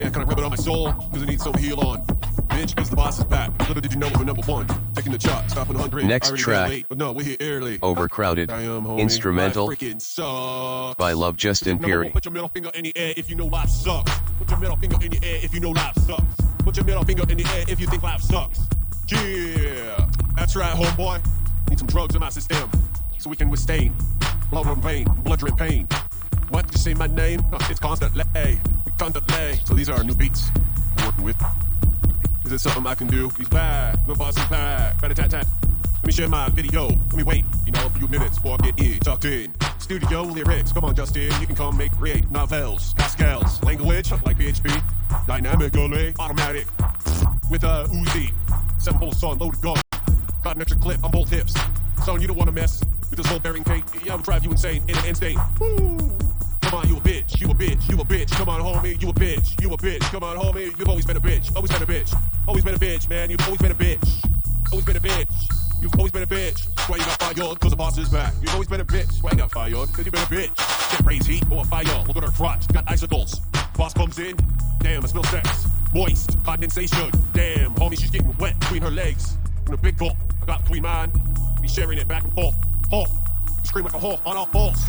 And kind of rub it on my soul, cause I need something to heal on. Bitch, cause the boss is back. Little did you know we're #1. Taking the chart, stopping 100. Next track, late, but no, we're here early. Overcrowded, instrumental, by Love Justin Peary. Put your middle finger in the air if you know life sucks. Put your middle finger in the air if you know life sucks. Put your middle finger in the air if you think life sucks. Yeah, that's right, homeboy. Need some drugs in my system, so we can withstand blood in vein, blood-drip pain. What? You say my name? It's constantly. So these are our new beats we're working with. Is it something I can do? He's back. The boss is back. Rat-a-tat-tat. Let me share my video. Let me wait, a few minutes before I get in. Tucked in. Studio lyrics. Come on, Justin. You can come create novels. Pascals. Language like PHP. Dynamically automatic. With a Uzi. 7-hole son, loaded gun. Got an extra clip on both hips. Son, you don't want to mess with this whole bearing cake. Yeah, I would drive you insane in an end state. Woo! Come on, you a bitch, you a bitch, you a bitch. Come on, homie, you a bitch, you a bitch. Come on, homie, you've always been a bitch, always been a bitch. Always been a bitch, man, you've always been a bitch. Always been a bitch, you've always been a bitch. That's why you got fired, cause the boss is back. You've always been a bitch, that's why you got fired, cause you've been a bitch. Can't raise heat or fire, look at her crotch, got icicles. Boss comes in, damn, I smell sex. Moist, condensation, damn, homie, she's getting wet between her legs. From a big gulp, I got between mine. Be sharing it back and forth. Oh, you scream like a whore on all fours.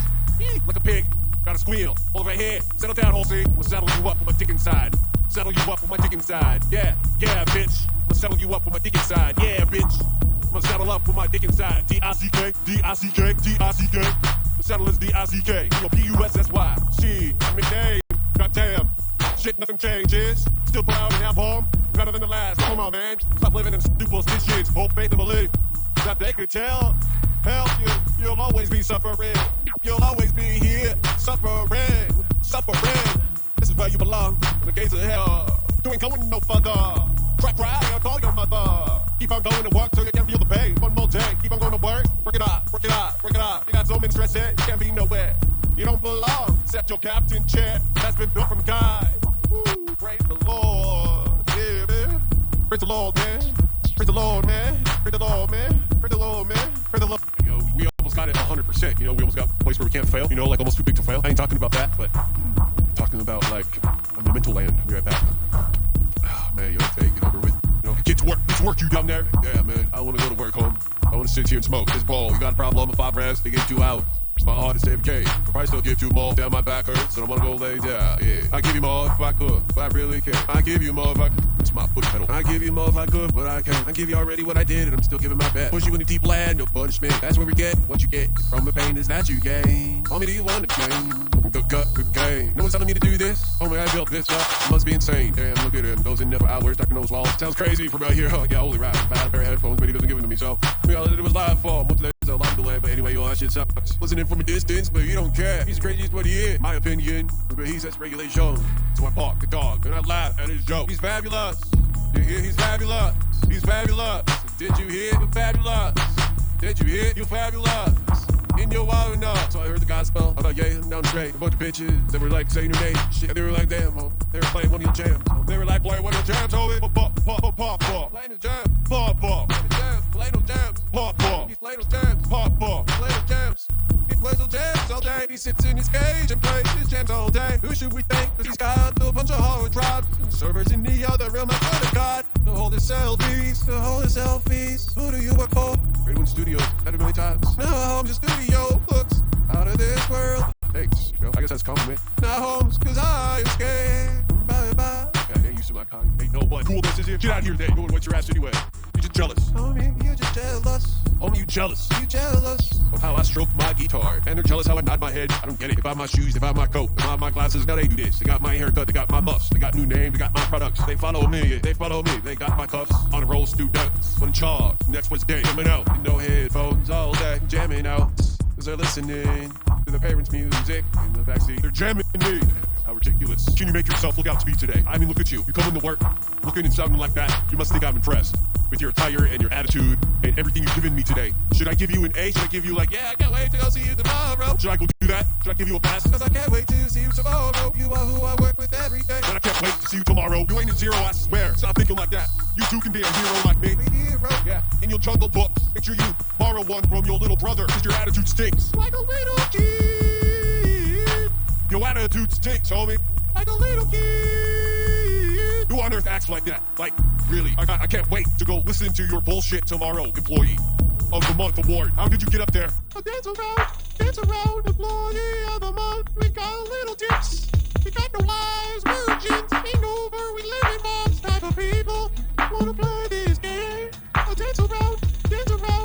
Like a pig. Gotta squeal, all over here. Settle down, horsey. I'ma saddle you up with my dick inside. Settle you up with my dick inside. Yeah, bitch. I'ma settle you up with my dick inside. Yeah, bitch. I'ma saddle up with my dick inside. D-I-C-K, D-I-C-K, D-I-C-K. The saddle is D-I-C-K. P-U-S-S-Y. She, I'm in name. Goddamn. Shit, nothing changes. Still proud and have home. Better than the last. Come on, man. Stop living in superstitions. Hope, faith, and belief. That they could tell. Help you. You'll always be suffering. You'll always be here, suffering. This is where you belong, in the gates of hell. You ain't going no further. Cry, I'll call your mother. Keep on going to work till you can feel the pain. One more day, keep on going to work. Work it out. You got so many stress here, you can't be nowhere. You don't belong. Set your captain chair. That's been built from God. Woo, praise the Lord, yeah, man. Praise the Lord, man. Praise the Lord, man. Praise the Lord, man. Praise the Lord, man. Praise the Lord. We almost got it 100%. We almost got a place where we can't fail. Like almost too big to fail. I ain't talking about that, but talking about like on the mental land. Be right back. Oh man, take it over with. Get to work. It's work you down there. Yeah, man. I want to go to work, home. I want to sit here and smoke this ball. You got a problem with 5 rest? They get 2 out. My heart is AFK. I probably still give 2 more. Down my back hurts, and I want to go lay down. Yeah, I give you more if I could, but I really can't. I give you more if I could. It's my foot pedal. I give you more if I could, but I can't. I give you already what I did, and I'm still giving my best. Push you in the deep land, no punishment. That's where we get what you get. From the pain is that you gain. Homie, do you want to gain? Good game. No one's telling me to do this. Homie, I built this up. It must be insane. Damn, look at him. Goes in there for hours, stuck in those walls. Sounds crazy from out here. Oh, yeah, holy rap. I had a pair of headphones, but he doesn't give them to me, so it was live for him. A lot of delay, but anyway, that shit sucks. Listening from a distance, but you don't care. He's crazy as what he is. My opinion, but he sets regulation. So I bark the dog, and I laugh at his joke. He's fabulous. You hear? He's fabulous. He's fabulous. Did you hear? You're fabulous. Did you hear? You're fabulous. In your wild enough. So I heard the gospel. I thought, yeah, I'm down the street. A bunch of bitches that were like saying your name. Shit, they were like, damn, they were playing one of your jams. They were like, playing one of your jams, homie. Pop. Playing the jam. Pop. Play no jams. Pop. He's playing those jams. Pop. Play those jams. He plays those jams all day. He sits in his cage and plays his jams all day. Who should we think? Cause he's got a bunch of hard drives and servers in the other realm. I swear to God. To hold his selfies. Who do you work for? Radio One Studios. Had it many times. Now home's a studio. Looks out of this world. Thanks. I guess that's a compliment. Now home's cause I'm scared. Bye. Okay, I ain't used to my kind. Ain't no one cool this is here. Get out of here today. Go and wait your ass anyway. You just jealous. Homie, you just jealous. Homie, you jealous. You jealous. Of how I stroke my guitar. And they're jealous how I nod my head. I don't get it. They buy my shoes, they buy my coat, they buy my glasses. Now they do this. They got my haircut, they got my muffs. They got new name, they got my products. They follow me. They got my cuffs. On a roll, students. One in charge. Next Wednesday, coming out. No headphones all day. Jamming out. Cause they're listening to their parents' music in the backseat. They're jamming me. How ridiculous. Can you make yourself look out to be today? I mean, look at you. You come into work, looking and sounding like that. You must think I'm impressed with your attire and your attitude and everything you've given me today. Should I give you an A? Should I give you like, yeah, I can't wait to go see you tomorrow? Should I go do that? Should I give you a pass? Cause I can't wait to see you tomorrow. You are who I work with every day. And I can't wait to see you tomorrow. You ain't a zero, I swear. Stop thinking like that. You too can be a hero like me. Hero. Yeah, in your jungle book. Make sure you borrow one from your little brother. Cause your attitude stinks. Like a little kid. Your attitude stinks, homie. Like a little kid. on earth acts like that? Like, really? I can't wait to go listen to your bullshit tomorrow, employee of the month award. How did you get up there? Dance around, employee of the month. We got little dicks. We got no wives, virgins, ain't over. We live in moms type of people. Wanna play this game? Dance around,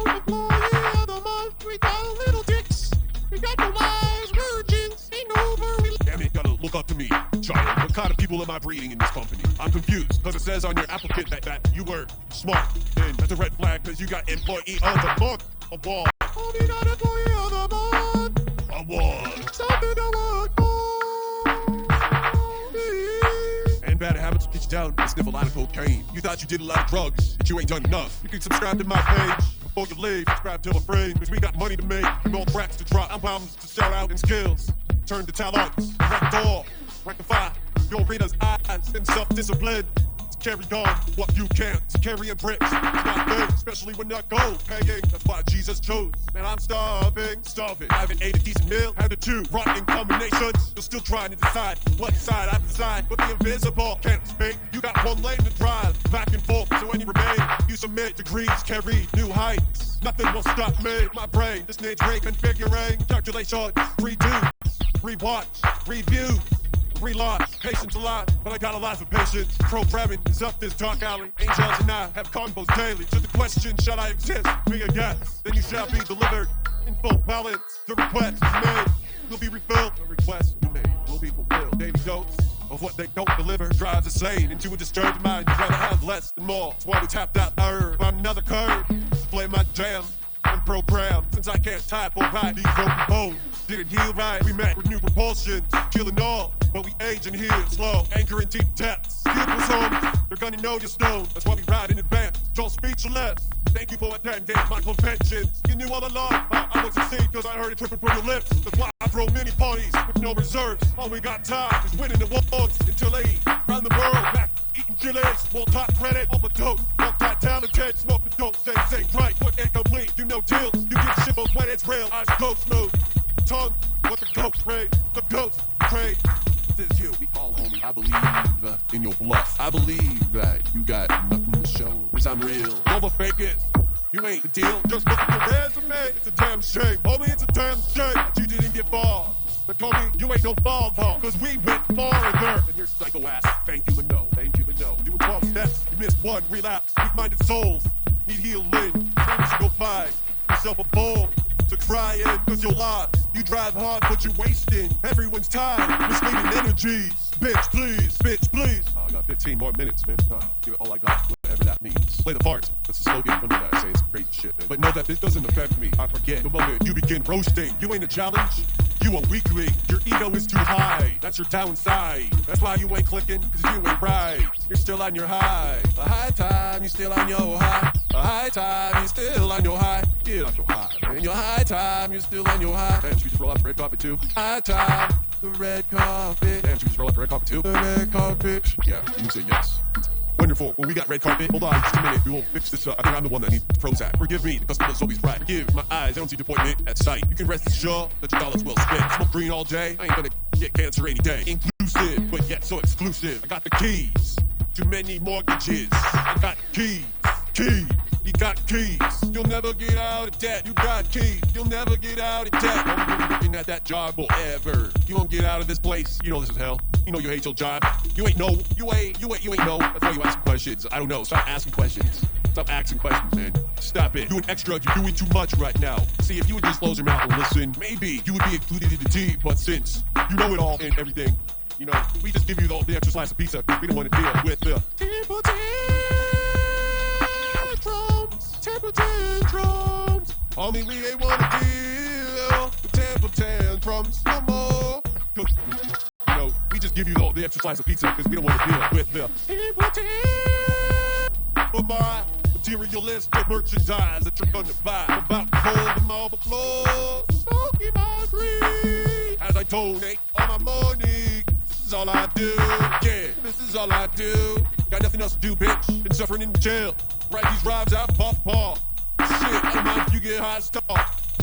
employee of the month. We got little dicks. We got no wives, virgins, ain't over. Damn it, gotta look up to me, child. What kind of people am I breeding in this company? I'm confused, cause it says on your applicant that you were smart. And that's a red flag, cause you got employee of the month award. Only not employee of the month award. Something to work for. And bad habits will get you down and sniff a lot of cocaine. You thought you did a lot of drugs, but you ain't done enough. You can subscribe to my page. Before you leave, subscribe to a frame, cause we got money to make, and more tracks to drop, albums to shout out, and skills turn to talents, ragdoll, rectify your reader's eyes, and self-discipline to carry on what you can't, to carry in bricks, it's not big, especially when you're gold paying, that's why Jesus chose, man, I'm starving, I haven't ate a decent meal, had the two rotten combinations, you're still trying to decide what side I've designed, but the invisible can't speak, you got one lane to drive, back and forth, so when you remain, you submit degrees, carry new heights, nothing will stop me, my brain, this needs reconfiguring, calculations, redo, rewatch, review, relaunch, patience a lot, but I got a lot of patience. Programming is up this dark alley. Angels and I have combos daily. To the question, should I exist? Be a guest, then you shall be delivered in full balance. The request is made, will be refilled. The request you made will be fulfilled. Daily dose of what they don't deliver drives a sane into a disturbed mind. You'd rather have less than more. That's why we tapped out herb on another curve to play my jam and program. Since I can't type or write these broken bones. Didn't heal right, we met with new propulsions, killing all, but we age and heal slow, anchor in deep depths. People's homes, they're gonna know you're stoned, that's why we ride in advance, don't speechless. Thank you for attending my conventions. You knew all along I would succeed, cause I heard it tripping from your lips. That's why I throw mini parties with no reserves. All we got time is winning the awards until they round the world, back eating chilies, multi-threaded, overdose, multi-talented, smoking dope, same right, quick and complete, you know deals. You get shivers when it's real, eyes go smooth. Tongue, what the goats pray, the goats pray. This is you, we call homie. I believe in your bluff. I believe that you got nothing to show. Cause I'm real. Over fake it, you ain't the deal. Just look at your resume. It's a damn shame, homie. It's a damn shame that you didn't get far. But homie, you ain't no fall though. Cause we went farther. And your psycho ass, thank you but no. Doing 12 steps, you missed one relapse. Weak-minded souls need healing. Maybe you should go find yourself a bowl to cry in, cause you're lost. You drive hard, but you're wasting everyone's time. Misleading energies. Bitch, please. I got 15 more minutes, man. Give it all I got, whatever that means. Play the parts. That's the slogan under that. I say it's crazy shit, man. But know that this doesn't affect me. I forget the moment you begin roasting. You ain't a challenge. You a weakling. Your ego is too high. That's your downside. That's why you ain't clicking, cause you ain't right. You're still on your high. A high time, you still on your high. A high time, you still on your high. Get off your high, man. Your high time, you're still on your high. Man, should we just roll out the red carpet too? High time, the red carpet. Man, should we just roll out the red carpet too? The red carpet. Yeah, you can say yes. Wonderful. Well, we got red carpet. Hold on just a minute. We won't fix this up. I think I'm the one that needs Prozac. Forgive me. The customer's always right. Forgive my eyes. I don't see disappointment at sight. You can rest assured that your dollars will spent. Smoke green all day. I ain't gonna get cancer any day. Inclusive, but yet so exclusive. I got the keys to many mortgages. I got keys. You got keys. You'll never get out of debt. You got keys. You'll never get out of debt. You'll be working at that job forever. You won't get out of this place. You know this is hell. You know you hate your job. You ain't know. You ain't know. That's why you ask questions. I don't know. Stop asking questions. Stop asking questions, man. Stop it. You're an extra. You're doing too much right now. See, if you would just close your mouth and listen, maybe you would be included in the team. But since you know it all and everything, you know, we just give you the extra slice of pizza because we don't want to deal with the temper tantrums. Homie, we ain't wanna deal with temper tantrums no more. Cause, you know, we just give you the extra slice of pizza because we don't want to deal with the temper tantrums. For my materialistic merchandise that you're gonna buy, about gold and marble floors, smoking my green. As I donate all my money, this is all I do. Yeah, this is all I do. Got nothing else to do, bitch. Been suffering in jail. Write these rhymes out, puff, paw. Shit, I don't mind if you get hot stall.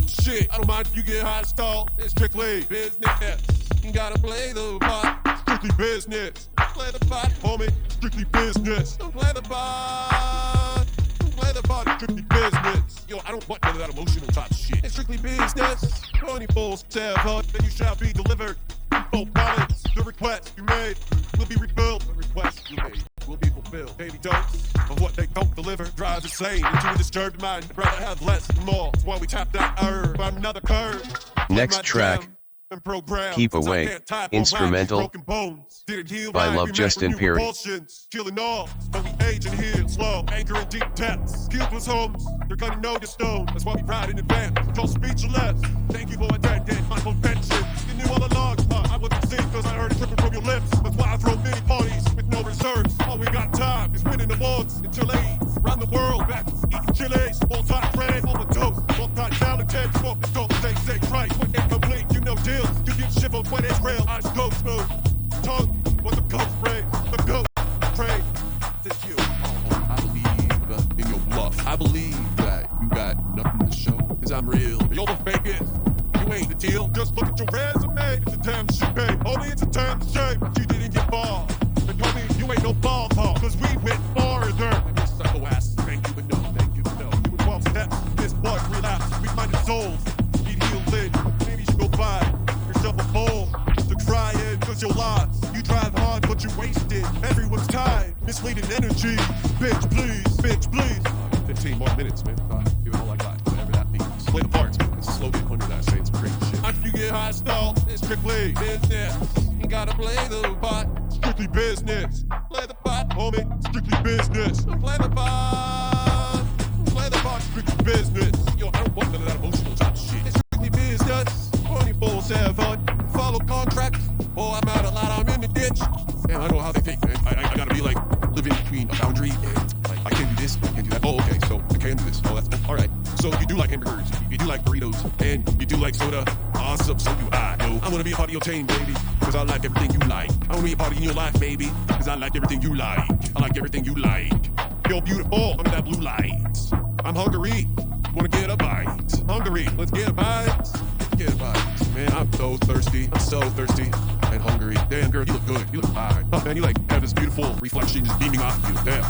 Shit, I don't mind if you get hot stall. It's strictly business. You gotta play the part. Strictly business. play the pot, homie. Strictly business. Don't play the pot. Don't play the pot. Strictly business. Yo, I don't want none of that emotional type shit. It's strictly business. 24/7, then you shall be delivered. Full balance. The request you made will be refilled. The request you made will be fulfilled. Daily dose of what they don't deliver drives insane into a disturbed mind. I'd rather have less and more. That's why we tap that herb on another curve. Next track. Keep Away, instrumental by Love Justin Perry. Killing all, but we age and heal slow. Anchor in deep depths. Cupid's homes, they're gonna know your stone. That's why we ride in advance. Y'all speechless. Thank you for attending my convention. You knew all along, I wasn't sick because I heard it tripping from your lips. That's why I throw mini parties with no reserves. All we got time is winning awards in Chile. Around the world, back eating chiles. All-time friend, overdose. All-time talented, smoking dope. Say Christ, when incomplete, you know deals. You get shivered when it's real. Eyes go smooth. Tongue, what the ghost pray. The ghost pray. It's you. I believe in your bluff. I believe that you got nothing to show. Cause I'm real. You're the fakest. You ain't the deal. Just look at your resume. It's a damn shit, babe. Homie, it's a damn shame. But you didn't get far. And homie, you ain't no ball talk. Cause we went farther. And this psycho ass. Thank you, but no. Thank you, but no. You were 12 steps. This blood relapse. Weak-minded souls. Need healing. Maybe you should go find yourself a bowl to cry in. Cause you're lost. You drive hard, but you're wasted. Everyone's time. Misleading energy. Bitch, please. Bitch, please. 15 more minutes, man. Give it all I got. Whatever that means. Play the parts. It's a slogan under that saying some crazy shit. After you get hostile, it's strictly business. You gotta play the pot. Strictly business. Play the pot, homie. Strictly business. Play the pot. Play the pot. Strictly business. Yo, I don't want none of that emotional type shit. It's strictly business. 24/7. Follow contracts. Oh, I'm out a lot. I'm in the ditch. Man, I know how they think, man. I gotta be like living between a boundary and like I can't do this, I can't do that. Oh, okay, so I can do this. Oh, that's all right. So you do like hamburgers, you do like burritos, and you do like soda. Awesome, so do I. Yo, I wanna be a part of your team, baby, cause I like everything you like. I wanna be a part of your life, baby, cause I like everything you like. I like everything you like. You're beautiful under that blue light. I'm hungry, wanna get a bite. Hungry, let's get a bite. Get a bite. Man, I'm so thirsty. I'm so thirsty and hungry. Damn, girl, you look good. You look fine. Oh, man, you like have this beautiful reflection just beaming off you. Damn.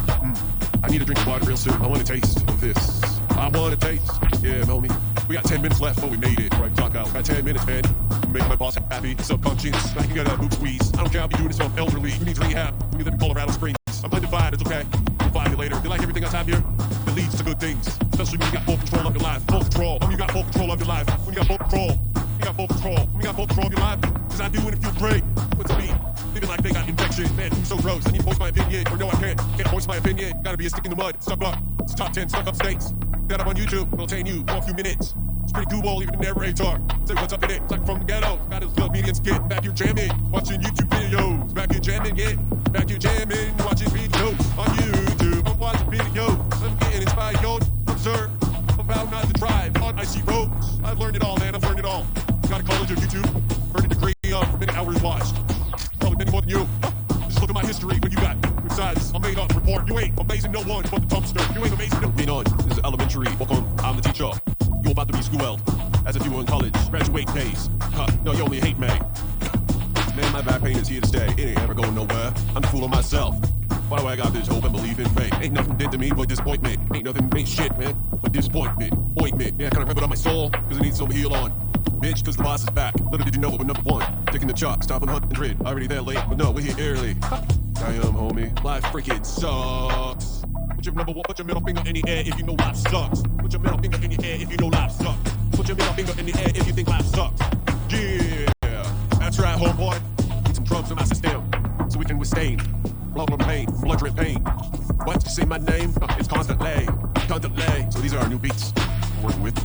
I need a drink of water real soon. I want a taste of this. I want a taste. Yeah, homie. We got 10 minutes left before we made it. Right, clock out. Got 10 minutes, man. Make my boss happy. Subconscious. I can get a boob squeeze. I don't care. I'll be doing this on elderly. Who needs rehab? We live in Colorado Springs. I'm undefined. It's okay. We'll find you later. You like everything else I have here? It leads to good things. Especially when you got full control of your life. Full control. When you got full control of your life. When you got full control. You got full control. When you got full control of your life. Cause I do and it feels great. What's it mean? Living like they got infection. Man, who's so gross? I need to voice my opinion. Or no, I can't. Can't voice my opinion. Gotta be a stick in the mud. Stuck up. It's top 10 stuck up states. That up on YouTube. It'll take you for a few minutes. It's pretty cool, even in the narrator. Say what's up in it. It's like from the ghetto. Got his comedians getting back here jamming. Watching YouTube videos. Back here jamming, yeah. Back here jamming. Watching videos on YouTube. I'm watching videos. I'm getting inspired. Observe about not to drive on icy roads. I've learned it all, man. I've learned it all. Got a college of YouTube. Earned a degree of many hours watched. Probably many more than you. Just look at my history. What you got? Besides, I made up report. You ain't amazing no one but the dumpster. You ain't amazing no one. This is elementary. Welcome. I'm the teacher. You about to be schooled. As if you were in college. Graduate days. No, you only hate me. Man, my back pain is here to stay. It ain't ever going nowhere. I'm the fool of myself. Why do I got this hope and believe in faith? Ain't nothing did to me but disappointment. Ain't nothing made shit, man. But disappointment. Ointment. Yeah, I kinda rub it on my soul. Cause it needs some heal on. Bitch, cause the boss is back. Little did you know we're number one. Taking the chalk, stopping 100. Already there late, but no, we're here early. I am, homie. Life freaking sucks. Put your number one, put your middle finger in the air if you know life sucks. Put your middle finger in the air if you know life sucks. Put your middle finger in the air if you think life sucks. Yeah, that's right, homeboy. Need some drugs in my system so we can withstand blood pain, blood drip pain. What? You say my name? It's constantly. So these are our new beats we're working with.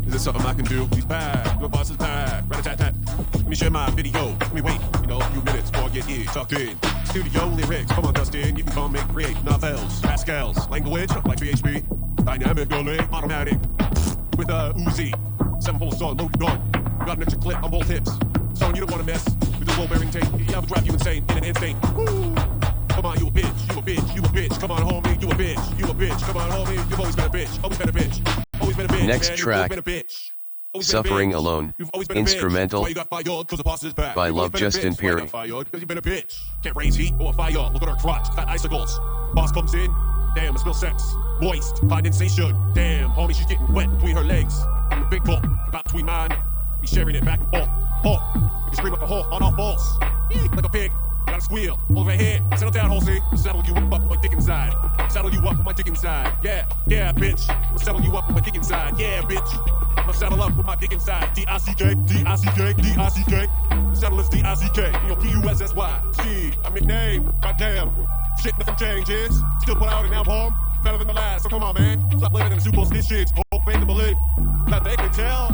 Is this something I can do? He's back. Your boss is back. Rat-a-tat-tat. Let me share my video. Let me wait, a few minutes before I get here. Tucked in. Studio lyrics. Come on, Dustin. You can come and create novels, Pascals, language like PHP, dynamically automatic with a Uzi. 7-4 song, loaded gun. You got an extra clip on both hips. Son, you don't want to mess with this low bearing tape. Yeah, I'll drive you insane in an instant. Woo! Come on, you a bitch. You a bitch. You a bitch. Come on, homie. You a bitch. You a bitch. Come on, homie. You've always been a bitch. Always been a bitch. Always been a bitch. Next man. track. Been a bitch. Suffering Alone, instrumental, by Love Justin Perry. You've been a bitch. Can't raise heat or fire. Look at her crotch, got icicles. Boss comes in, damn, it smells sex. Moist, condensation. Damn, homie, she's getting wet between her legs. The big ball, about between mine. Be sharing it back and forth. Hawk, you scream like a hawk on off balls. Like a pig, gotta squeal. Over here, settle down, Halsey. Saddle you up with my dick inside. Saddle you up with my dick inside. Yeah, bitch. I'ma saddle you up with my dick inside. Yeah, bitch. I'ma saddle up with my dick inside. D-I-C-K, D-I-C-K, D-I-C-K. The saddle is D-I-C-K. P-U-S-S-Y. She, a nickname. Goddamn. Shit, nothing changes. Still put out an album. Better than the last. So come on, man. Stop living in the superstitions. Hope, faith, and belief. That they can tell.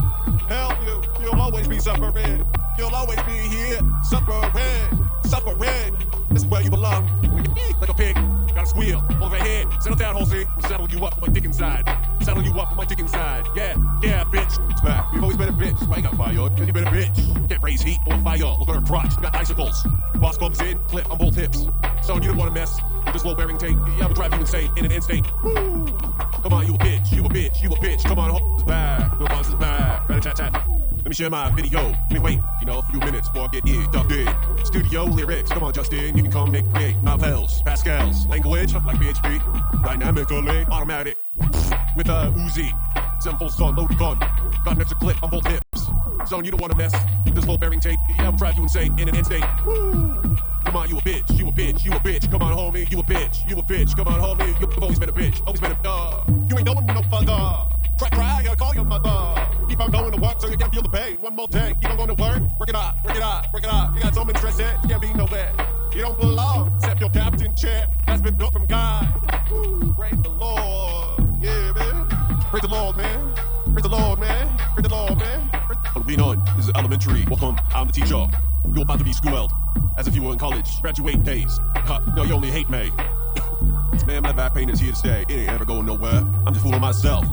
Help you. You'll always be suffering. You'll always be here. Suffering. This is where you belong. Like a pig. Gotta squeal. Over here. Settle down, Halsey. We'll saddle you up with my dick inside. Saddle you up with my dick inside. Yeah, bitch. It's back. You've always been a bitch. Why you got fired? Cause you been a bitch. Can't raise heat or fire. Look at her crotch. Got icicles. Boss comes in. Clip on both hips. So you don't wanna mess with this low-bearing tape. Yeah, I would drive you insane in an instant. Woo. Come on, you a bitch. You a bitch. You a bitch. Come on, it's back. Your boss is back. Rat-a-tat-tat. Let me share my video. Let me wait, a few minutes before I get ducked in. Studio lyrics, come on, Justin. You can come create novels, Pascals, language like PHP, dynamically automatic. With a Uzi, 7-full stun, loaded gun. Got an extra clip on both hips. So you don't wanna mess with this low-bearing tape. Yeah, I will drive you insane in an instant. Woo. Come on, you a bitch. You a bitch. You a bitch. Come on, homie. You a bitch. You a bitch. Come on, homie. You've always been a bitch. Always been a You ain't going no further. Cry, I gotta call your mother. Keep on going to work so you can't feel the pain. One more day, keep on going to work. Work it out. You got so many stress heads, you can't be nowhere. You don't belong, except your captain chair has been built from God. Ooh, praise the Lord. Yeah, man. Praise the Lord, man. Praise the Lord, man. Praise the Lord, man. Lean on. This is elementary. Welcome, I'm the teacher. You're about to be schooled, as if you were in college. Graduate days. No, you only hate me. Man, my back pain is here to stay. It ain't ever going nowhere. I'm just fooling myself.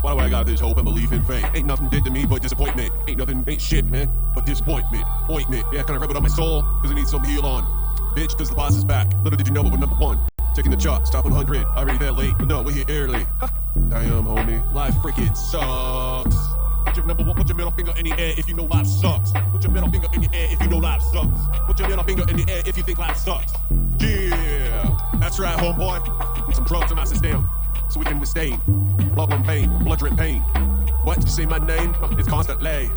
Why do I got this hope and belief in faith? Ain't nothing did to me but disappointment. Ain't shit, man, but disappointment. Ointment, yeah, kinda rub it on my soul, cause I need some heal on. Bitch, cause the boss is back. Little did you know it, we're number one. Taking the chart, stop 100. Already there late, but no, we're here early. Damn, homie, life freaking sucks. Put your middle finger in the air if you know life sucks. Put your middle finger in the air if you know life sucks. Put your middle finger in the air if you think life sucks. Yeah, that's right, homeboy. Need some drugs in my system, so we can withstand blood pain, blood pain. What? You say my name? It's constantly.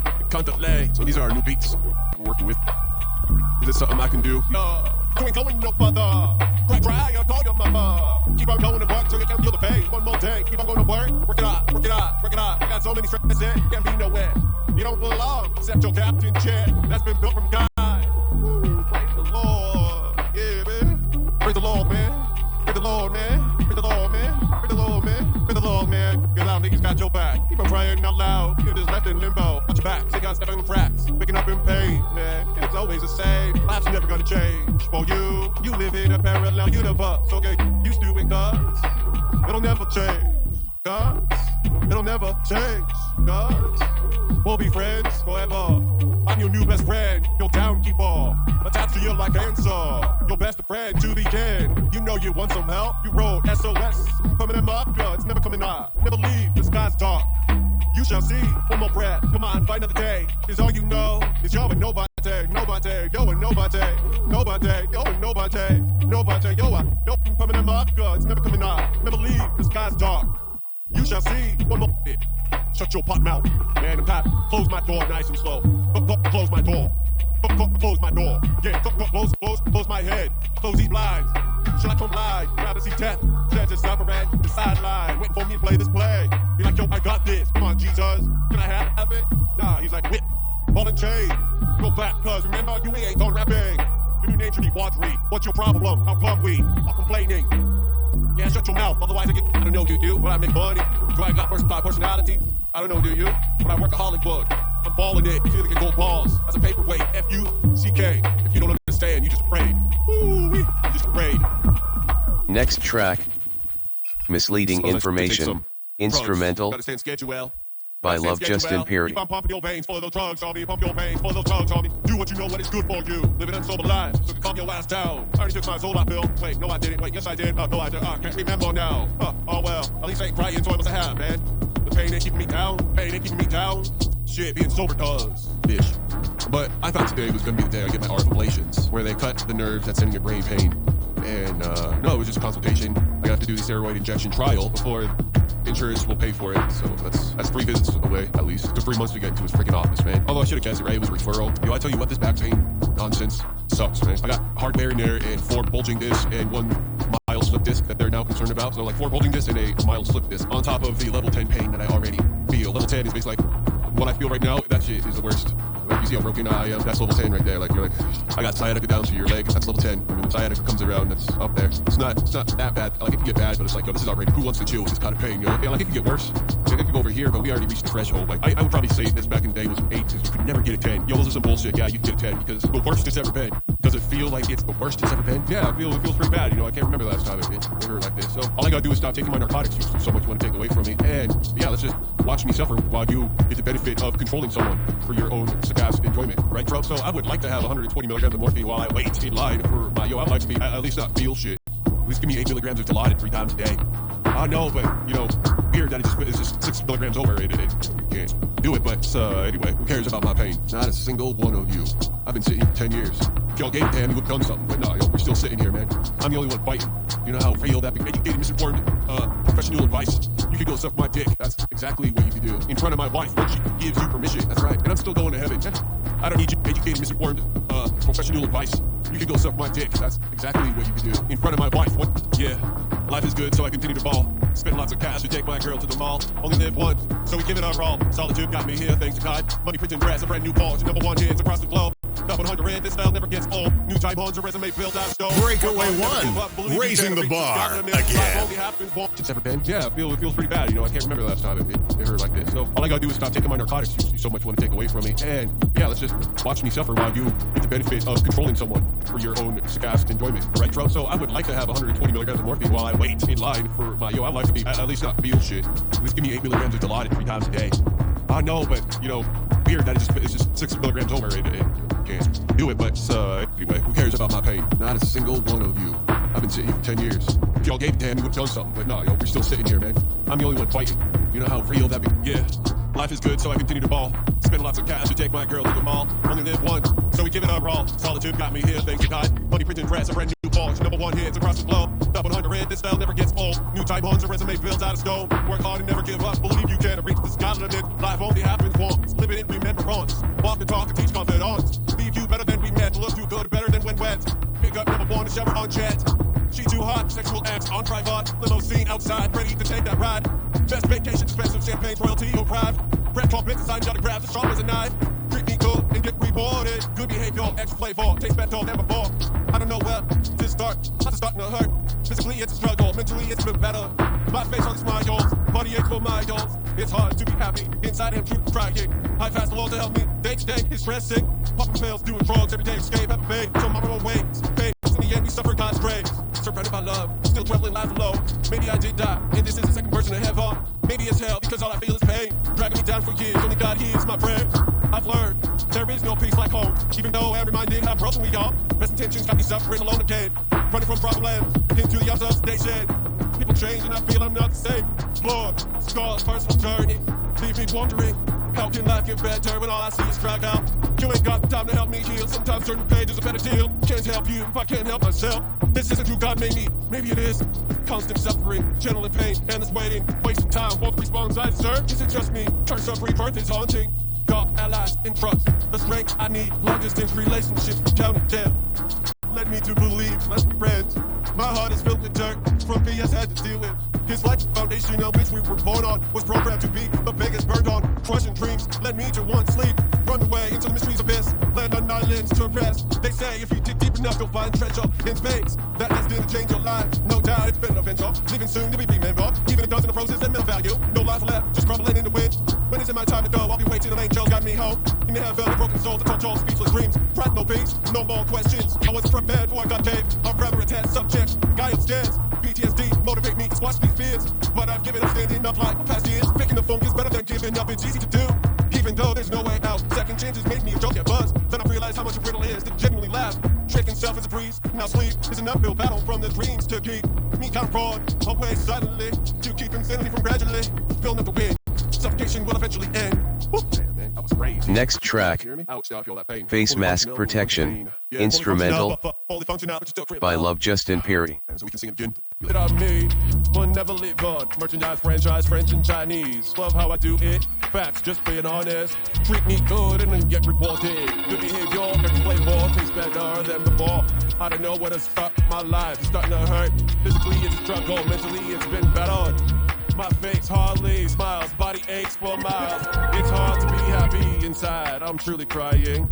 So these are our new beats I'm working with. Is this something I can do? You ain't going no further. Cry, I'll call your mama. Keep on going to work so you can feel the pain. One more day, keep on going to work. Work it out. You got so many stresses in, can't be nowhere. You don't belong, except your captain chair that's been built from God. Ooh, praise the Lord. Yeah, man. Praise the Lord, man. Praise the Lord, man. Praise the Lord, man. Praise the Lord, man. Praise the Lord, man. Get out, niggas got your back. Keep on crying out loud. You're just left in limbo. Watch your back. Take out stepping in cracks. Picking up in pain, man. It's always the same. Life's never gonna change for you. You live in a parallel universe. So get used to it, cause it'll never change. Cause it'll never change. Cause we'll be friends forever. I'm your new best friend, your downkeeper. Attached to you like cancer. Your best friend to the end. You know you want some help. You wrote SOS. Coming in my gut. It's never coming out. Never leave. The sky's dark. You shall see. One more breath. Come on, fight another day. Is all you know. Is yo and nobody. Nobody. Yo and nobody. Nobody. Yo and nobody. Nobody. Yo, coming in my gut. It's never coming out. Never leave. The sky's dark. You shall see. One more bit. Shut your pot mouth, man, I'm tired. Close my door nice and slow. Close my door. Close my door. Yeah, close my head. Close these blinds. Shall I come blind? Rather see death. Death just suffering. The sideline. Waiting for me to play this play. Be like, yo, I got this. Come on, Jesus. Can I have it? Nah, he's like, whip. Ball and chain. Go back, cuz remember, you ain't done rapping. Your new name should be Wadri. What's your problem? How come we are complaining? Yeah, shut your mouth, otherwise I don't know, do you? When I make money, do I got versatile personality? I don't know, do you? When I work at Hollywood, I'm balling it, see if I can go balls. As a paperweight, F-U-C-K. If you don't understand, you just afraid. Woo-wee, you just afraid. Next track, Misleading Information, instrumental, by Love Justin Perry. Keep on pumping your veins full of those drugs, homie. Pump your veins full of those drugs, homie. Do what you know what is good for you. Living unsober lives, so calm your ass down. I already took my soul, I feel. Wait, no I didn't. Wait, yes I did. No I didn't. I can't remember now. Oh well, at least I ain't crying, so I must have, man. The pain ain't keeping me down. Pain ain't keeping me down. shit, being sober does, bitch. But I thought today was gonna be the day I get my RF ablations, where they cut the nerves that's sending your brain pain. And no, it was just a consultation. I got to do the steroid injection trial before insurance will pay for it. So that's 3 visits away, at least. It took 3 months to get into his freaking office, man. Although I should have guessed it, right? It was a referral. Yo, I tell you what, this back pain nonsense sucks, man. I got hard bearing there and 4 bulging discs and 1 mild slip disc that they're now concerned about. So like 4 bulging discs and a mild slip disc on top of the level 10 pain that I already feel. Level 10 is basically like what I feel right now. That shit is the worst. Like, you see how broken I am? That's level 10 right there. Like, you're like, I got sciatica down to your leg. That's level 10. And when sciatica comes around, that's up there. It's not that bad. Like, it can get bad, but it's like, yo, this is already, who wants to chill with this kind of pain, you know? Yeah, like, it can get worse. It can go over here, but we already reached the threshold. Like, I would probably say this back in the day was an 8, because you could never get a 10. Yo, those are some bullshit. Yeah, you can get a 10, because the worst it's ever been. Does it feel like it's the worst it's ever been? Yeah, it feels pretty bad. You know, I can't remember the last time it hurt like this. So all I gotta do is stop taking my narcotics. You so much want to take away from me. And yeah, let's just watch me suffer while you get the benefit of controlling someone for your own sarcastic enjoyment, right, bro? So I would like to have 120 milligrams of morphine while I wait in line for my, I'd like to be, at least not feel shit. At least give me 8 milligrams of Dilaudid 3 times a day. I know, but, you know, weird that it's just 6 milligrams over it. You can't do it, but anyway, who cares about my pain? Not a single one of you. I've been sitting here for 10 years. If y'all gave a damn, you would have done something, but no, yo, we're still sitting here, man. I'm the only one fighting. You know how real that educated, misinformed, professional advice. You could go suck my dick. That's exactly what you could do. In front of my wife, when she gives you permission. That's right. And I'm still going to heaven. I don't need you educated, misinformed, professional advice. You can go suck my dick. That's exactly what you can do. In front of my wife. What? Yeah. Life is good, so I continue to ball. Spend lots of cash to take my girl to the mall. Only live once, so we give it our all. Solitude got me here, thanks to God. Money printing dress, a brand new ball. Your #1 hits across the globe. Top 100, this style never gets old. New time on your resume built out stone. Breakaway 1, raising the bar again. It's ever been? Yeah, it feels pretty bad. You know, I can't remember the last time it hurt like this. So all I gotta do is stop taking my narcotics. You so much want to take away from me. And yeah, let's just watch me suffer while you get the benefit of controlling someone for your own sarcastic enjoyment, right, bro? So I would like to have 120 milligrams of morphine while I wait in line for my, I'd like to be, at least not feel shit. At least give me 8 milligrams of Dilaudid 3 times a day. I know, but, you know, weird that it's just 6 milligrams over it. Can't do it, but anyway, who cares about my pain? Not a single one of you. I've been sitting here for 10 years. If y'all gave a damn, you would have done something, but no, yo, we're still sitting here, man. I'm the only one fighting. You know how real that be? Yeah. Life is good, so I continue to ball. Spend lots of cash to take my girl to the mall. Only live once, so we give it our all. Solitude got me here, thanks to God. Money printing press, a brand new ball. Your #1 hits across the globe. Top 100, this style never gets old. New type on your resume built out of stone. Work hard and never give up. Believe you can reach the sky limit. Life only happens once. Live it in remembrance. Walk and talk and teach confidence. Leave you better than we met. Look too good, better than when wet. Pick up #1 and shower on jet. She too hot, sexual acts on private. Limousine outside, ready to take that ride. Best vacation, expensive champagne, royalty arrived. Red carpet, signed autographs, as strong as a knife. Treat me good and get rewarded. Good behavior, extra flavor, taste better than before. I don't know where to start, not starting to hurt. Physically it's a struggle, mentally it's been better. My face on smiles, body aches for miles. It's hard to be happy, inside I'm true crying. I fast the Lord to help me, day to day, it's stressing. Popping pills, doing drugs, every day escape, every day. So my own ways, pain, in the end we suffer God's grace. Surrounded by love, still traveling life alone. Maybe I did die, and this is the second version of heaven. Maybe it's hell, because all I feel is pain. Dragging me down for years, only God hears my prayers. I've learned, there is no peace like home. Even though I'm reminded how broken we are. Best intentions got me suffering alone again. Running from problems, into the arms of station. People change and I feel I'm not the same. Lord, scars, personal journey. Leave me wondering, how can life get better when all I see is drag out? You ain't got the time to help me heal. Sometimes turning page is a better deal. Can't help you if I can't help myself. This isn't who God made me, maybe it is. Constant suffering, gentle in pain, endless waiting. Wasting time, won't response I deserve. Is it just me? Curse of rebirth is haunting. God, allies, and trust, the strength I need. Long distance relationships, counting down. Led me to believe, less friends. My heart is filled with dirt from PS had to deal with. His life foundation on which we were born on was programmed to be the biggest burned on. Crushing dreams led me to want sleep. Run away into the mysteries abyss. Land on islands to rest. They say if you dig deep enough, you'll find treasure in space. That has didn't change your life. No doubt it's been an adventure. Leaving soon to be remembered. Even a dozen of roses and middle value. No life left, just crumbling in the wind. When is it my time to go? I'll be waiting till an angel got me home. In the heaven, the broken souls, the touch all speechless dreams. Pride, no peace, no more questions. I wasn't prepared for I got caved. I'm forever a test subject. The guy upstairs, PTSD, motivate me to squash these fears. But I've given up standing up like my past years. Picking the phone is better than giving up, it's easy to do. Even though there's no way out, second chances made me a joke at buzz. Then I realized how much a riddle is to genuinely laugh. Shaking self as a breeze, now sleep is an uphill battle from the dreams to keep me kind of broad. Away silently, to keep insanity from gradually filling up the wind. Suffocation will eventually end. Damn, man, that was crazy. Next track, Ouch, now I feel that pain. Face Mask Protection, instrumental, by Love Justin Perry. So we can sing it again. It on me, will never live on. Merchandise, franchise, French and Chinese. Love how I do it. Facts, just being honest. Treat me good and then get rewarded. Good behavior, extra flavor, tastes better than before. I don't know what has stuck my life. It's starting to hurt. Physically, it's a struggle. Mentally, it's been battered. My face hardly smiles, body aches for miles. It's hard to be happy inside. I'm truly crying.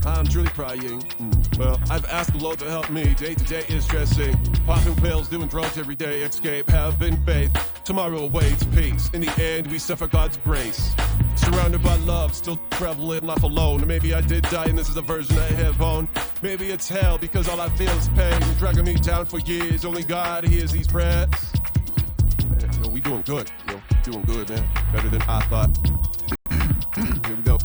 Well, I've asked the Lord to help me. Day to day is stressing. Popping pills, doing drugs every day. Escape, having faith. Tomorrow awaits peace. In the end, we suffer God's grace. Surrounded by love, still traveling life alone. Maybe I did die and this is a version I have on. Maybe it's hell because all I feel is pain. Dragging me down for years. Only God hears these prayers. Yo, we doing good, doing good, man. Better than I thought. Here we go.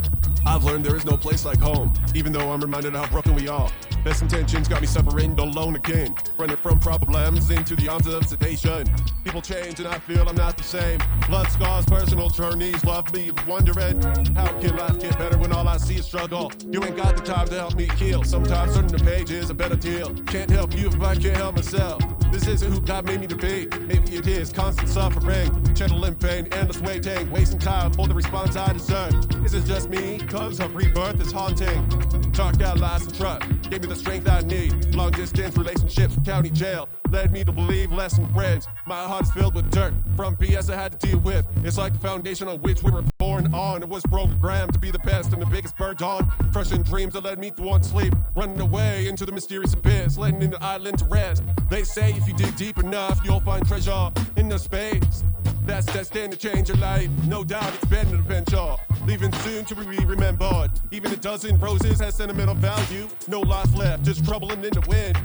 I've learned there is no place like home, even though I'm reminded of how broken we are. Best intentions got me suffering alone again. Running from problems into the arms of sedation. People change and I feel I'm not the same. Blood scars, personal journeys, love me wondering how can life get better when all I see is struggle. You ain't got the time to help me heal. Sometimes turning the page is a better deal. Can't help you if I can't help myself. This isn't who God made me to be. Maybe it is constant suffering, channeling pain, endless waiting, wasting time for the response I deserve. Is it just me? Cause of rebirth is haunting. Talk out lies and trust gave me the strength I need. Long distance relationships from county jail led me to believe less in friends. My heart is filled with dirt from BS I had to deal with. It's like the foundation on which we were born on. It was programmed to be the best and the biggest bird on. Crushing dreams that led me to want sleep. Running away into the mysterious abyss, letting in the island to rest. They say if you dig deep enough, you'll find treasure in the space that's destined to change your life. No doubt it's been an adventure, leaving soon to be remembered. Even a dozen roses has sentimental value. No life left, just troubling in the wind.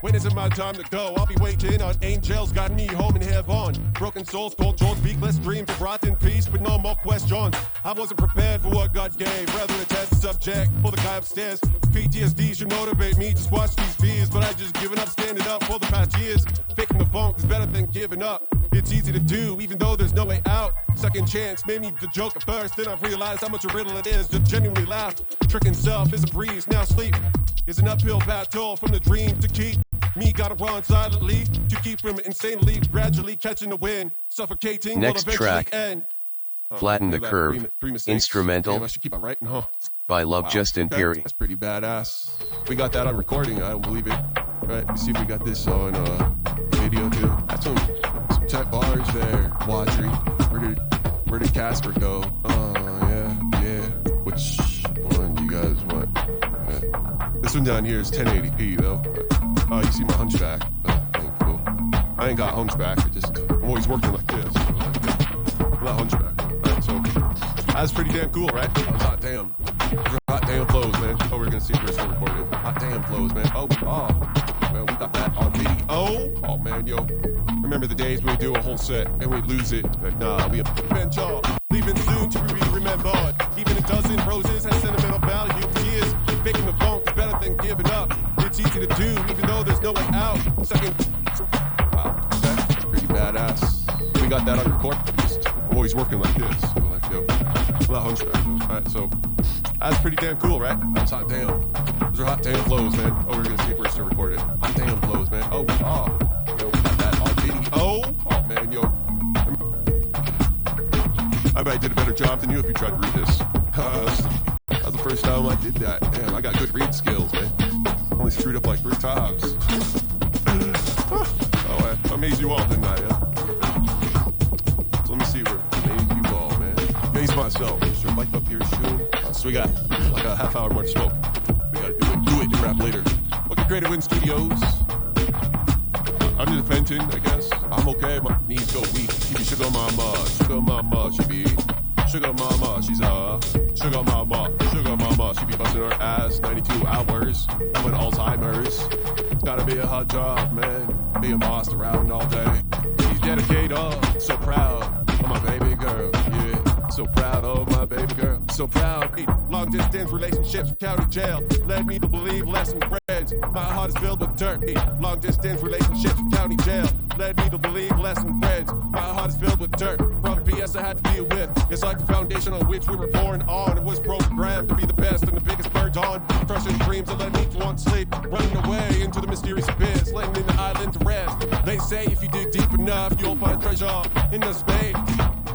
When is it my time to go? I'll be waiting on angels, guiding me home in heaven. Broken souls, cold jaws, speakless dreams of wrath in peace, but no more questions. I wasn't prepared for what God gave, rather a test subject for the guy upstairs. PTSD should motivate me to squash these fears, but I just given up standing up for the past years. Faking the funk is better than giving up. It's easy to do, even though there's no way out. Second chance made me the joke at first, then I've realized how much a riddle it is. Just genuinely laugh. Tricking self is a breeze, now sleep is an uphill battle from the dream to keep. Me gotta run silently to keep from insanely, gradually catching the wind, suffocating. Next track, end. Flatten the Curve, instrumental, I should keep on writing, huh? by Love Justin Perry. That's pretty badass. We got that on recording, I don't believe it. Right, let's see if we got this on video too. That's some tight bars there. Wadri, where did Casper go? Yeah. Which one do you guys want? This one down here is 1080p though. Oh, you see my hunchback. Cool. I ain't got hunchback. I'm always working like this. I'm not hunchback. Right, so that's pretty damn cool, right? That was hot damn. Hot damn flows, man. Oh, we're gonna see if we're still recording. Hot damn flows, man. Oh, man, we got that on video. Oh, man, yo. Remember the days when we do a whole set and we lose it? Like, nah, we bench all. Leaving soon to be remembered. Even a dozen roses has sentimental value. Tears, faking the funk is better than giving up. It's easy to do, even though there's no way out. Second, wow, that's pretty badass. We got that on record. I'm always working like this. So like, yo, I'm not hunchback. All right, so that's pretty damn cool, right? That's hot damn. Those are hot damn flows, man. Oh, we're gonna see if we're still recording. Hot damn flows, man. Oh, yo, we got that on video. Oh, man, yo. I bet I did a better job than you if you tried to read this. That was the first time I did that. Damn, I got good read skills, man. Only screwed up like 3 times. I amazed you all, didn't I? Yeah? So let me see where I amazed you all, man. Amazed myself. Sure, life up here soon. So we got like a half hour more to smoke. We gotta do it, and rap later. Look at Creative Wind Studios. I'm just venting, I guess. I'm okay, my knees go weak. She be sugar mama, she be sugar mama, she's a sugar mama, she be busting her ass 92 hours, with Alzheimer's. It's gotta be a hot job, man, being bossed around all day. She's dedicated, so proud of my baby girl, yeah, so proud of my baby girl, so proud. Long distance relationships from county jail led me to believe less in friends. My heart is filled with dirt. Long distance relationships from county jail led me to believe less in friends. My heart is filled with dirt from BS I had to deal with. It's like the foundation on which we were born on. It was programmed to be the best and the biggest bird on. Crushing dreams that led me to want sleep. Running away into the mysterious abyss, landing in the island to rest. They say if you dig deep enough, you'll find treasure in the space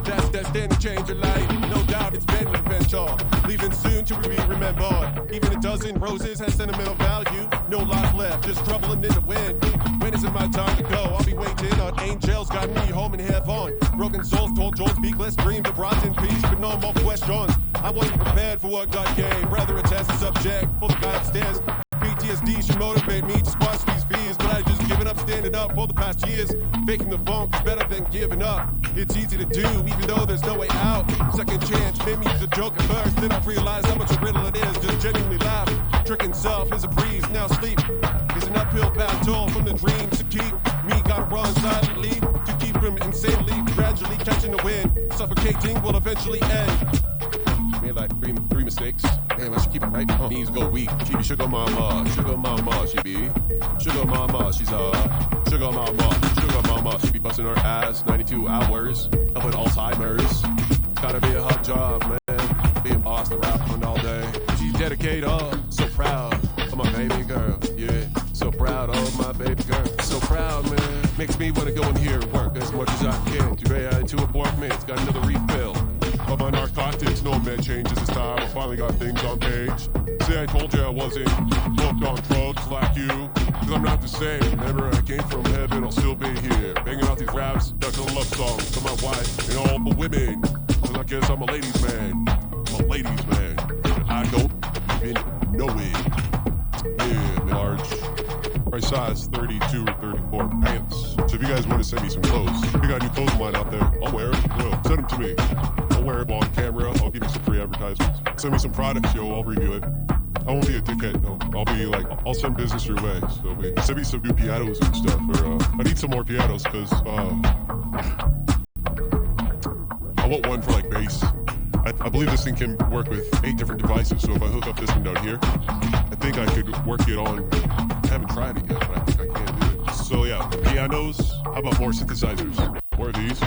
that's destined to change your life. No doubt it's been an adventure, leaving soon to be remembered. Even a dozen roses has sentimental value. No life left, just troubling in the wind. When is it my time to go? I'll be waiting on angels, guiding me home in heaven. Broken souls told Joel speak less dreams of brought in peace, but no more questions. I wasn't prepared for what God gave, rather a test subject for the guy upstairs. PTSD should motivate me to squash these fears, but I just given up standing up for the past years. Faking the funk is better than giving up. It's easy to do, even though there's no way out. Second chance made me the joke at first, then I realized how much a riddle it is. Just genuinely laugh. Tricking self is a breeze, now sleep is an uphill battle from the dreams to keep me. Gotta run silently to keep from insanely, gradually catching the wind. Suffocating will eventually end. Made like three mistakes. Damn, I should keep it right. Knees go weak. She be sugar mama, she be sugar mama. She's a sugar mama. She be busting her ass 92 hours, helping Alzheimer's. Gotta be a hot job, man. Being boss, the rapping all day. She's dedicated, so proud of my baby girl. Yeah, so proud of my baby girl. So proud, man. Makes me wanna go in here and work as much as I can. Today I had 2 apartments, got another refill. Of my narcotics, no med changes this time. I finally got things on page. Say I told you I wasn't hooked on drugs like you, cause I'm not the same. Remember I came from heaven, I'll still be here, banging out these raps, ducking love songs to my wife and all the women. Cause I guess I'm a ladies man. I'm a ladies man. And I don't even know it. Yeah, large. Right size 32 or 34 pants. So if you guys want to send me some clothes, if you got new clothes of mine out there, I'll wear them. Well, send them to me. I'll wear them on camera. I'll give you some free advertisements. Send me some products, yo. I'll review it. I won't be a dickhead, no. I'll be like, I'll send business your way. So send me some new pianos and stuff. Or I need some more pianos because I want one for like bass. I believe this thing can work with 8 different devices. So if I hook up this one down here, I think I could work it on. I haven't tried it yet, but I think I can do it. So yeah, pianos. How about more synthesizers? More of these.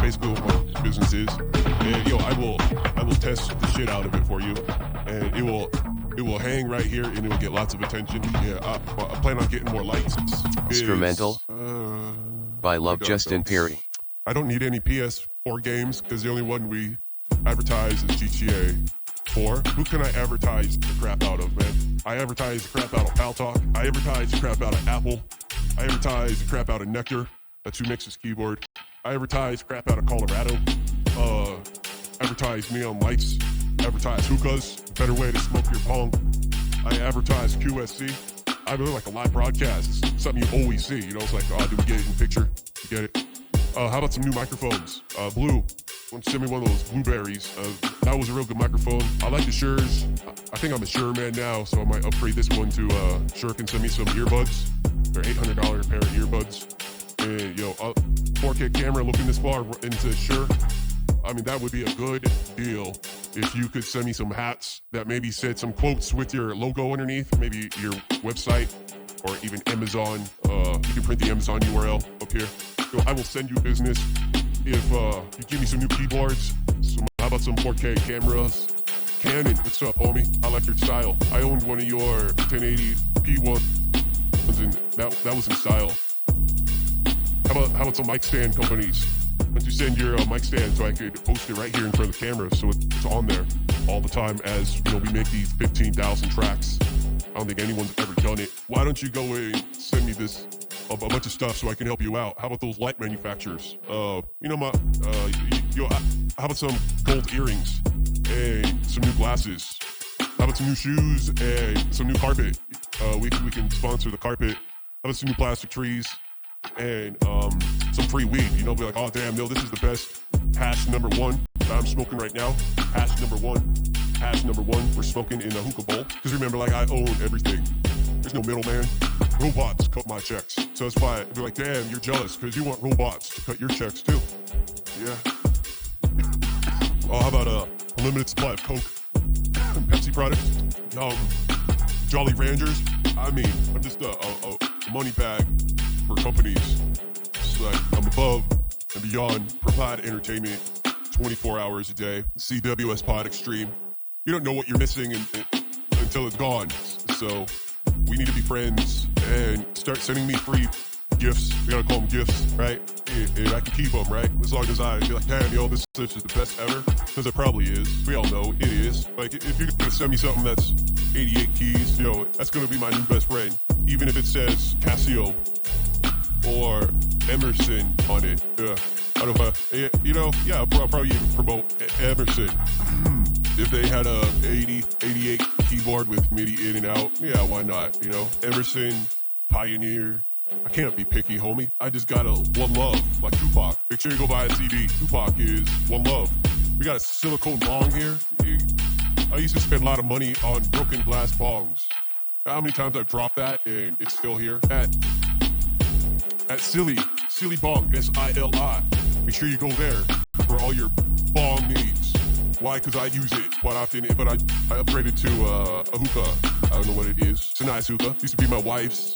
Basically what my business is. And yo, I will test the shit out of it for you, and it will hang right here, and it will get lots of attention. Yeah, I plan on getting more lights. Instrumental by Love Justin Perry. I don't need any PS4 games because the only one we advertise is GTA 4. Who can I advertise the crap out of, man? I advertise the crap out of Pal Talk. I advertise the crap out of Apple. I advertise the crap out of Nectar. That's who makes this keyboard. I advertise crap out of Colorado. Advertise neon lights. Advertise hookahs. Better way to smoke your pong. I advertise QSC. I do like a live broadcast. It's something you always see. You know, it's like, oh, did we get it in picture? You get it? How about some new microphones? Blue. Why don't you send me one of those blueberries? That was a real good microphone. I like the Shure's. I think I'm a Shure man now, so I might upgrade this one to Shure can send me some earbuds. They're $800 a pair of earbuds. And yo, 4K camera looking this far into Shure. I mean, that would be a good deal if you could send me some hats that maybe said some quotes with your logo underneath, maybe your website or even Amazon. You can print the Amazon URL up here. So I will send you business if you give me some new keyboards. How about some 4K cameras? Canon, what's up, homie? I like your style. I owned one of your 1080p ones, and that was in style. How about some mic stand companies? Why don't you send your mic stand so I could post it right here in front of the camera so it's on there all the time as, you know, we make these 15,000 tracks. I don't think anyone's ever done it. Why don't you go and send me this, a bunch of stuff so I can help you out? How about those light manufacturers? How about some gold earrings and some new glasses? How about some new shoes and some new carpet? We can sponsor the carpet. How about some new plastic trees? And some free weed, you know, be like, oh damn, no, this is the best hash number 1 that I'm smoking right now. Hash number one, we're smoking in a hookah bowl. Because remember, like, I own everything. There's no middleman. Robots cut my checks. So that's why I'd be like, damn, you're jealous because you want robots to cut your checks too. Yeah. Oh, how about a limited supply of Coke and Pepsi products? Jolly Rangers. I mean, I'm just a money bag for companies like I'm above and beyond provide entertainment 24 hours a day. CWS Pod Extreme. You don't know what you're missing until it's gone. So we need to be friends and start sending me free gifts. We gotta call them gifts, right? And I can keep them, right? As long as I be like, damn, yo, this is the best ever. Because it probably is. We all know it is. Like, if you're gonna send me something that's 88 keys, yo, that's gonna be my new best friend. Even if it says Casio or Emerson on it. I don't know if I'll probably even promote Emerson. If they had a 88 keyboard with MIDI in and out, yeah, why not? Emerson, Pioneer. I can't be picky, homie. I just got a One Love, like Tupac. Make sure you go buy a CD. Tupac is One Love. We got a silicone bong here. I used to spend a lot of money on broken glass bongs. How many times I've dropped that and it's still here? At Silly Bong, SILI. Make sure you go there for all your bong needs. Why? Because I use it quite often, but I upgraded to a hookah. I don't know what it is. It's a nice hookah. Used to be my wife's.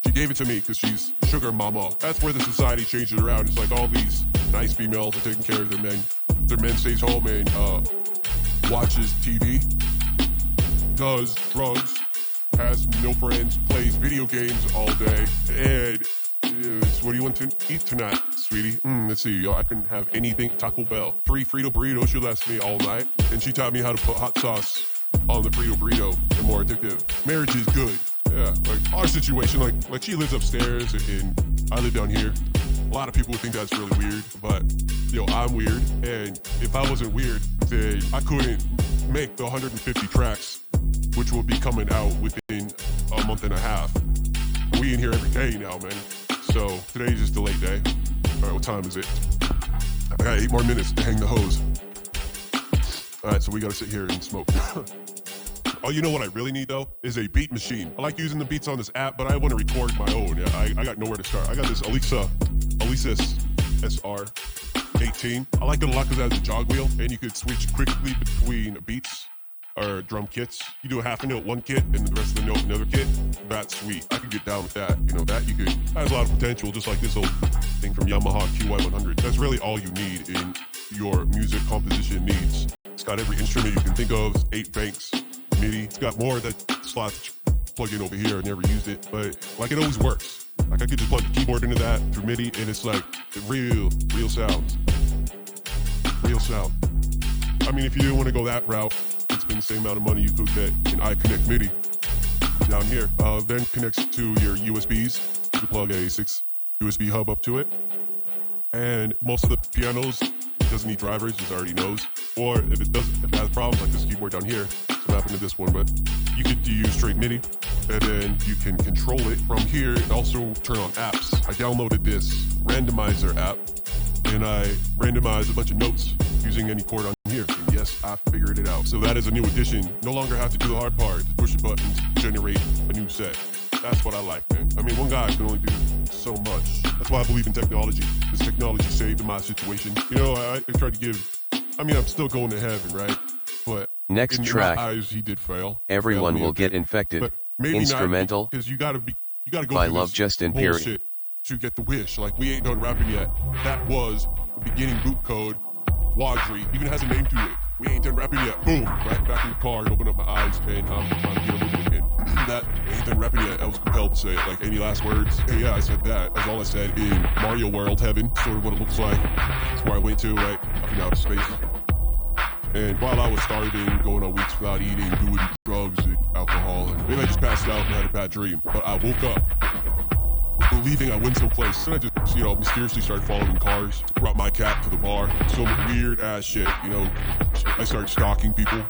She gave it to me because she's sugar mama. That's where the society changed it around. It's like all these nice females are taking care of their men. Their men stays home and watches TV, does drugs, has no friends, plays video games all day, and what do you want to eat tonight, sweetie? Let's see, I can have anything. Taco Bell. 3 Frito burritos should last me all night. And she taught me how to put hot sauce on the Frito burrito and more addictive. Marriage is good. Yeah, like our situation, like she lives upstairs and I live down here. A lot of people would think that's really weird, but I'm weird. And if I wasn't weird, then I couldn't make the 150 tracks, which will be coming out within a month and a half. We in here every day now, man. So today's just a late day. All right, what time is it? I got 8 more minutes to hang the hose. All right, so we gotta sit here and smoke. Oh, you know what I really need, though? Is a beat machine. I like using the beats on this app, but I want to record my own. Yeah, I got nowhere to start. I got this Alesis SR18. I like it a lot because it has a jog wheel, and you could switch quickly between beats or drum kits. You do a half a note one kit, and the rest of the note another kit. That's sweet. I could get down with that. That has a lot of potential, just like this old thing from Yamaha QY100. That's really all you need in your music composition needs. It's got every instrument you can think of, 8 banks. MIDI. It's got more that slots plug in over here. I never used it, but it always works. Like I could just plug the keyboard into that through MIDI, and it's like the real sounds. Real sound. I mean, if you didn't want to go that route, it's been the same amount of money you could get in iConnect MIDI down here. Then connects to your USBs. You can plug a 6 USB hub up to it, and most of the pianos it doesn't need drivers. It already knows. Or if it has problems like this keyboard down here. What happened to this one, but you could use straight MIDI, and then you can control it from here and also turn on apps. I downloaded this randomizer app, and I randomized a bunch of notes using any chord on here, and yes, I figured it out. So that is a new addition. No longer have to do the hard part, just push the buttons, generate a new set. That's what I like, man. I mean, one guy can only do so much. That's why I believe in technology. This technology saved in my situation. I tried to give, I'm still going to heaven, right? But next track, my eyes, he did fail. Everyone Will Get Infected. Maybe Instrumental. Because you gotta go by Love Justin Perry to get the wish. Like, we ain't done rapping yet. That was the beginning boot code. Wadri even has a name to it. We ain't done rapping yet. Boom! Right back in the car and open up my eyes, and I'm here living again. That ain't done rapping yet. I was compelled to say it. Like, any last words? Hey, yeah, I said that. That's all I said in Mario World Heaven. Sort of what it looks like. That's where I went to, right? Up in outer space. And while I was starving, going on weeks without eating, doing drugs and alcohol, and maybe I just passed out and had a bad dream. But I woke up believing I went someplace, and I just, mysteriously started following cars. Brought my cat to the bar. Some weird ass shit, I started stalking people.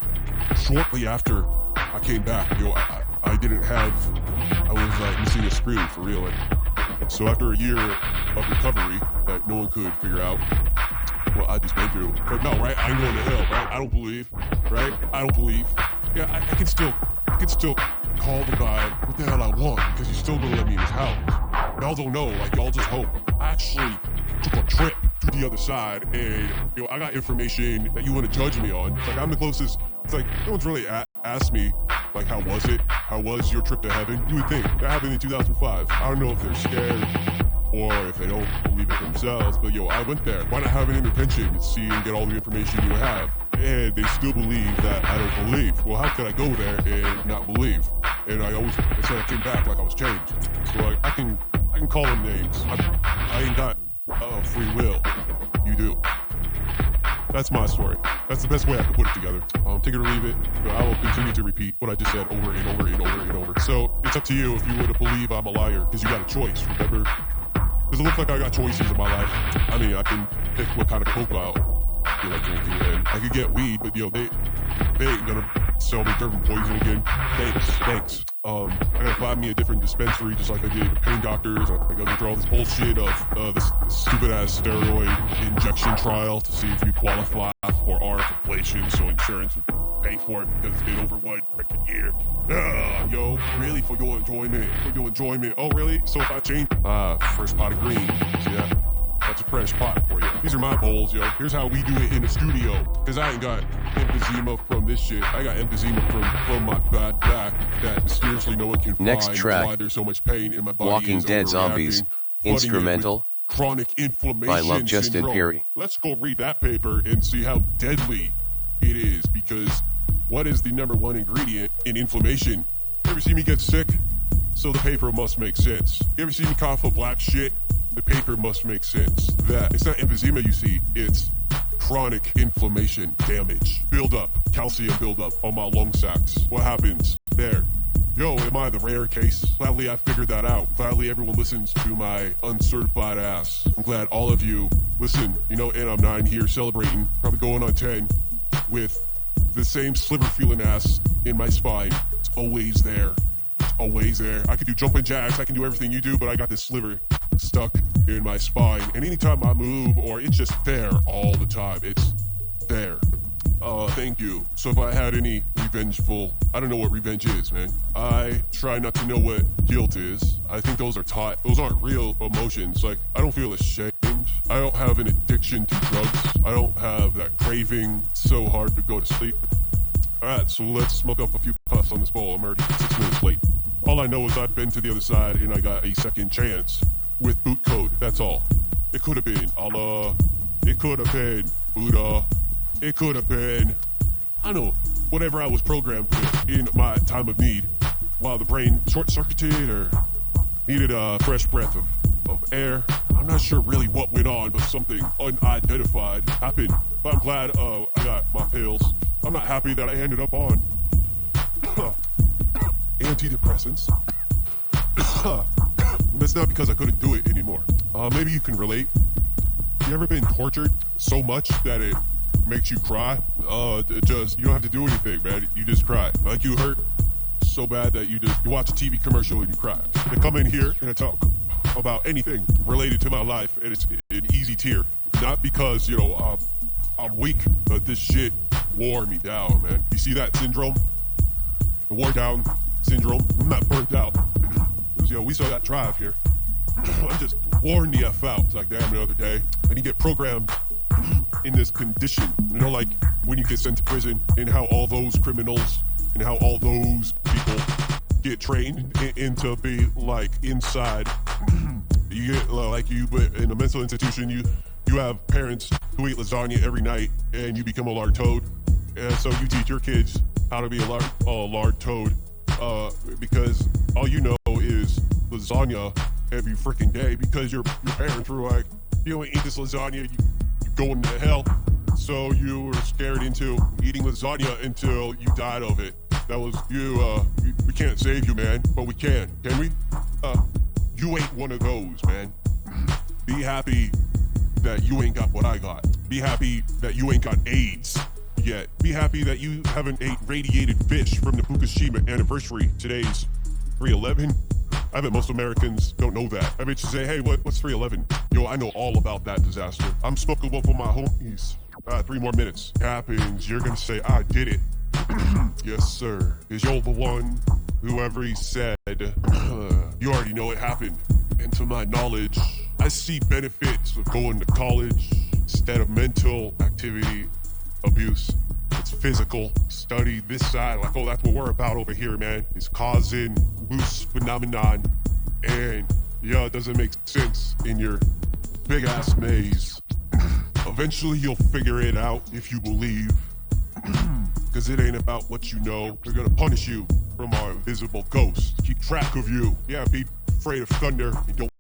Shortly after I came back, I was missing a screw for real. So after a year of recovery that no one could figure out, well, I just went through. But no, right? I'm going to hell, right? I don't believe, right? I don't believe. Yeah, I can still call the guy what the hell I want, because he's still gonna let me in his house. Y'all don't know, y'all just hope. I actually took a trip to the other side, and I got information that you want to judge me on. It's like, I'm the closest. It's like, no one's really asked me, how was it? How was your trip to heaven? You would think that happened in 2005. I don't know if they're scared or if they don't believe it themselves. But yo, I went there. Why not have an intervention and see and get all the information you have? And they still believe that I don't believe. Well, how could I go there and not believe? And I said I came back like I was changed. So I can call them names. I ain't got free will. You do. That's my story. That's the best way I can put it together. Take it or leave it, but I will continue to repeat what I just said over and over and over and over. So it's up to you if you were to believe I'm a liar, because you got a choice, remember? Does it look like I got choices in my life? I mean, I can pick what kind of coke I feel like drinking, and I could get weed, but yo, they ain't gonna sell me dirt and poison again. Thanks. I gotta find me a different dispensary, just like I did pain doctors. I gotta go through all this bullshit of this stupid-ass steroid injection trial to see if you qualify for RF ablation, so insurance would pay for it because it's been over 1 freaking year. Yo, really, for your enjoyment. Oh, really? So if I change, first pot of green. See that? That's a fresh pot for you. These are my bowls, yo. Here's how we do it in the studio. Because I ain't got emphysema from this shit. I got emphysema from my bad back that mysteriously no one can Next find track, why there's so much pain in my body. Walking Dead Zombies, instrumental, chronic inflammation by Love Justin syndrome. Perry. Let's go read that paper and see how deadly it is, because what is the #1 ingredient in inflammation? You ever see me get sick? So the paper must make sense. You ever see me cough up black shit? The paper must make sense. That it's not emphysema you see, it's chronic inflammation damage. Build-up, calcium build-up on my lung sacs. What happens there? Yo, am I the rare case? Gladly I figured that out. Gladly everyone listens to my uncertified ass. I'm glad all of you listen, and I'm 9 here celebrating, probably going on 10, with the same sliver feeling ass in my spine. It's always there. Always there. I can do jumping jacks, I can do everything you do, but I got this sliver stuck in my spine. And anytime I move, or it's just there all the time, it's there. Thank you. So if I had any revengeful, I don't know what revenge is, man. I try not to know what guilt is. I think those are taught. Those aren't real emotions. Like, I don't feel ashamed. I don't have an addiction to drugs. I don't have that craving so hard to go to sleep. All right, so let's smoke up a few puffs on this bowl. I'm already 6 minutes late. All I know is I've been to the other side and I got a second chance with boot code. That's all. It could have been Allah. It could have been Buddha. It could have been, I don't know, whatever I was programmed with in my time of need, while the brain short-circuited or needed a fresh breath of air. I'm not sure really what went on, but something unidentified happened. But I'm glad I got my pills. I'm not happy that I ended up on antidepressants. It's not because I couldn't do it anymore. Maybe you can relate. You ever been tortured so much that it makes you cry? You don't have to do anything, man. You just cry. Like you hurt so bad that you watch a TV commercial and you cry. I come in here and I talk about anything related to my life, and it's an easy tear. Not because, I'm weak, but this shit wore me down, man. You see that syndrome? The wore down syndrome? I'm not burnt out. We saw that drive here. I'm just worn the F out. It's like, damn, the other day. And you get programmed in this condition. Like when you get sent to prison, and how all those criminals and how all those people get trained into be like inside. You get like in a mental institution, you have parents who eat lasagna every night, and you become a lard toad. And so you teach your kids how to be a lard toad, because all you know is lasagna every freaking day, because your parents were like, you don't eat this lasagna, you going to hell. So you were scared into eating lasagna until you died of it. That was you. We can't save you, man, but we can we? You ain't one of those, man. Be happy that you ain't got what I got. Be happy that you ain't got AIDS yet. Be happy that you haven't ate radiated fish from the Fukushima anniversary. Today's 3/11. I bet most Americans don't know that. I bet you say, hey, what's 3/11? Yo, I know all about that disaster. I'm smoking one for my homies. 3 more minutes. It happens. You're gonna say, I did it. Yes, sir. Is you're the one who ever said, you already know it happened. And to my knowledge, I see benefits of going to college instead of mental activity abuse. It's physical. Study this side, like, oh, that's what we're about over here, man. It's causing loose phenomenon. And Yeah, it doesn't make sense in your big-ass maze. Eventually you'll figure it out if you believe. Because it ain't about what you know. We're gonna punish you from our invisible ghost. Keep track of you. Yeah, be afraid of thunder and don't